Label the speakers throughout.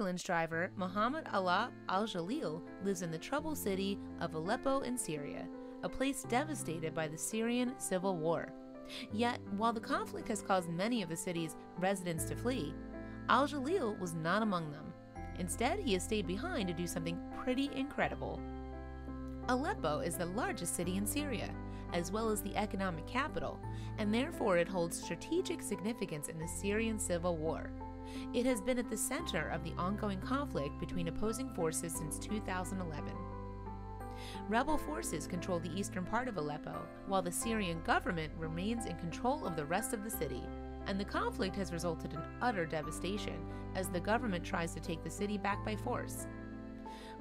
Speaker 1: ambulance driver Muhammad Allah al-Jalil lives in the troubled city of Aleppo in Syria, a place devastated by the Syrian civil war. Yet, while the conflict has caused many of the city's residents to flee, al-Jalil was not among them. Instead, he has stayed behind to do something pretty incredible. Aleppo is the largest city in Syria, as well as the economic capital, and therefore it holds strategic significance in the Syrian civil war. It has been at the center of the ongoing conflict between opposing forces since 2011. Rebel forces control the eastern part of Aleppo, while the Syrian government remains in control of the rest of the city, and the conflict has resulted in utter devastation as the government tries to take the city back by force.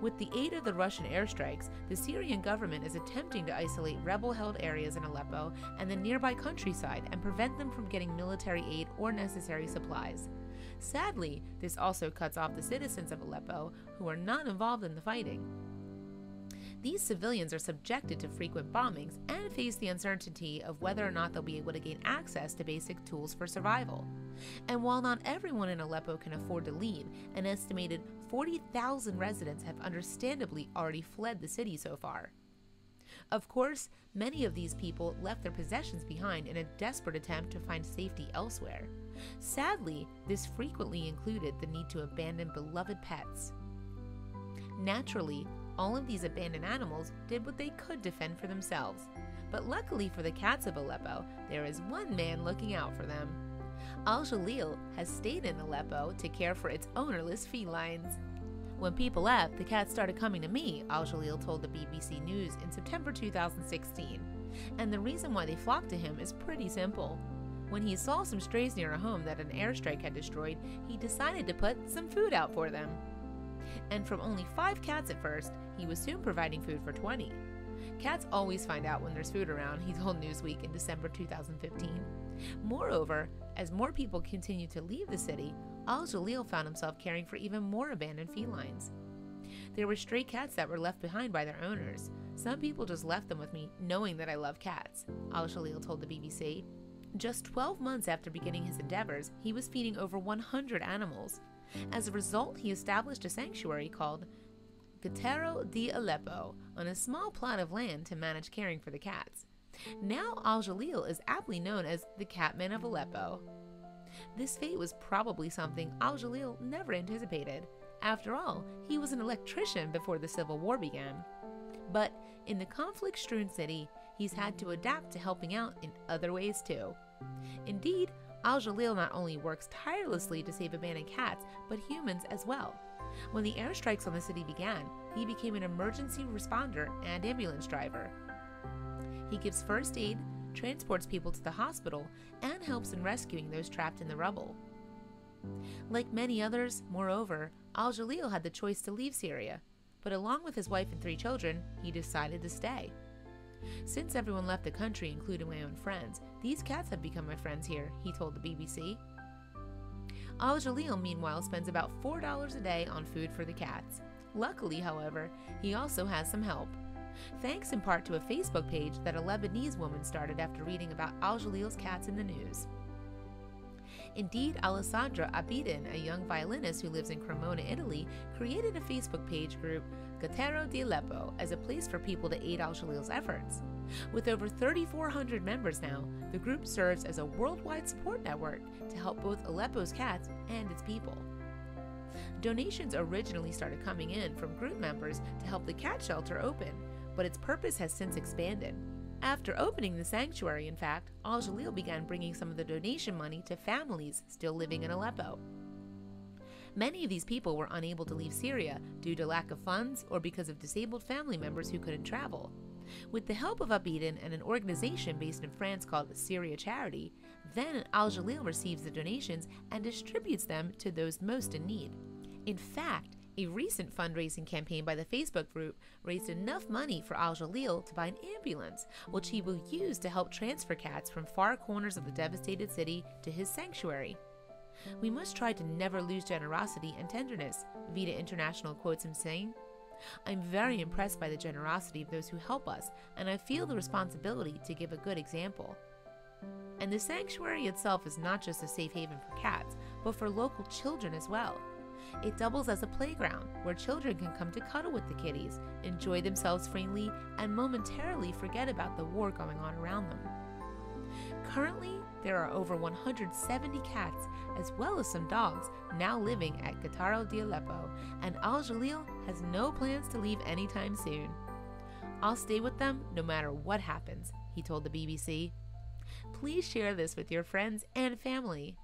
Speaker 1: With the aid of the Russian airstrikes, the Syrian government is attempting to isolate rebel-held areas in Aleppo and the nearby countryside and prevent them from getting military aid or necessary supplies. Sadly, this also cuts off the citizens of Aleppo who are not involved in the fighting. These civilians are subjected to frequent bombings and face the uncertainty of whether or not they'll be able to gain access to basic tools for survival. And while not everyone in Aleppo can afford to leave, an estimated 40,000 residents have understandably already fled the city so far. Of course, many of these people left their possessions behind in a desperate attempt to find safety elsewhere. Sadly, this frequently included the need to abandon beloved pets. Naturally, all of these abandoned animals did what they could to fend for themselves, but luckily for the cats of Aleppo, there is one man looking out for them. Al-Jalil has stayed in Aleppo to care for its ownerless felines. When people left, the cats started coming to me, Al-Jalil told the BBC News in September 2016. And the reason why they flocked to him is pretty simple. When he saw some strays near a home that an airstrike had destroyed, he decided to put some food out for them. And from only 5 cats at first, he was soon providing food for 20. Cats always find out when there's food around, he told Newsweek in December 2015. Moreover, as more people continued to leave the city, Al-Jalil found himself caring for even more abandoned felines. There were stray cats that were left behind by their owners. Some people just left them with me, knowing that I love cats, Al-Jalil told the BBC. Just 12 months after beginning his endeavors, he was feeding over 100 animals. As a result, he established a sanctuary called Getty di Aleppo on a small plot of land to manage caring for the cats. Now Al-Jalil is aptly known as the Catman of Aleppo. This fate was probably something Al-Jalil never anticipated. After all, he was an electrician before the Civil War began. But in the conflict-strewn city, he's had to adapt to helping out in other ways too. Indeed, Al-Jalil not only works tirelessly to save abandoned cats, but humans as well. When the airstrikes on the city began, he became an emergency responder and ambulance driver. He gives first aid, transports people to the hospital, and helps in rescuing those trapped in the rubble. Like many others, moreover, Al-Jalil had the choice to leave Syria, but along with his wife and 3 children, he decided to stay. Since everyone left the country, including my own friends, these cats have become my friends here, he told the BBC. Al-Jalil, meanwhile, spends about $4 a day on food for the cats. Luckily, however, he also has some help. Thanks in part to a Facebook page that a Lebanese woman started after reading about Al-Jalil's cats in the news. Indeed, Alessandra Abidin, a young violinist who lives in Cremona, Italy, created a Facebook page group, Getty di Aleppo, as a place for people to aid Al-Jalil's efforts. With over 3,400 members now, the group serves as a worldwide support network to help both Aleppo's cats and its people. Donations originally started coming in from group members to help the cat shelter open, but its purpose has since expanded. After opening the sanctuary, in fact, Al-Jalil began bringing some of the donation money to families still living in Aleppo. Many of these people were unable to leave Syria due to lack of funds or because of disabled family members who couldn't travel. With the help of Abidin and an organization based in France called Syria Charity, then Al-Jalil receives the donations and distributes them to those most in need. In fact, a recent fundraising campaign by the Facebook group raised enough money for Al-Jalil to buy an ambulance, which he will use to help transfer cats from far corners of the devastated city to his sanctuary. "We must try to never lose generosity and tenderness," Vita International quotes him saying. "I'm very impressed by the generosity of those who help us, and I feel the responsibility to give a good example." And the sanctuary itself is not just a safe haven for cats, but for local children as well. It doubles as a playground where children can come to cuddle with the kitties, enjoy themselves freely, and momentarily forget about the war going on around them. Currently, there are over 170 cats as well as some dogs now living at Getty di Aleppo, and Al-Jalil has no plans to leave anytime soon. "I'll stay with them no matter what happens," he told the BBC. Please share this with your friends and family.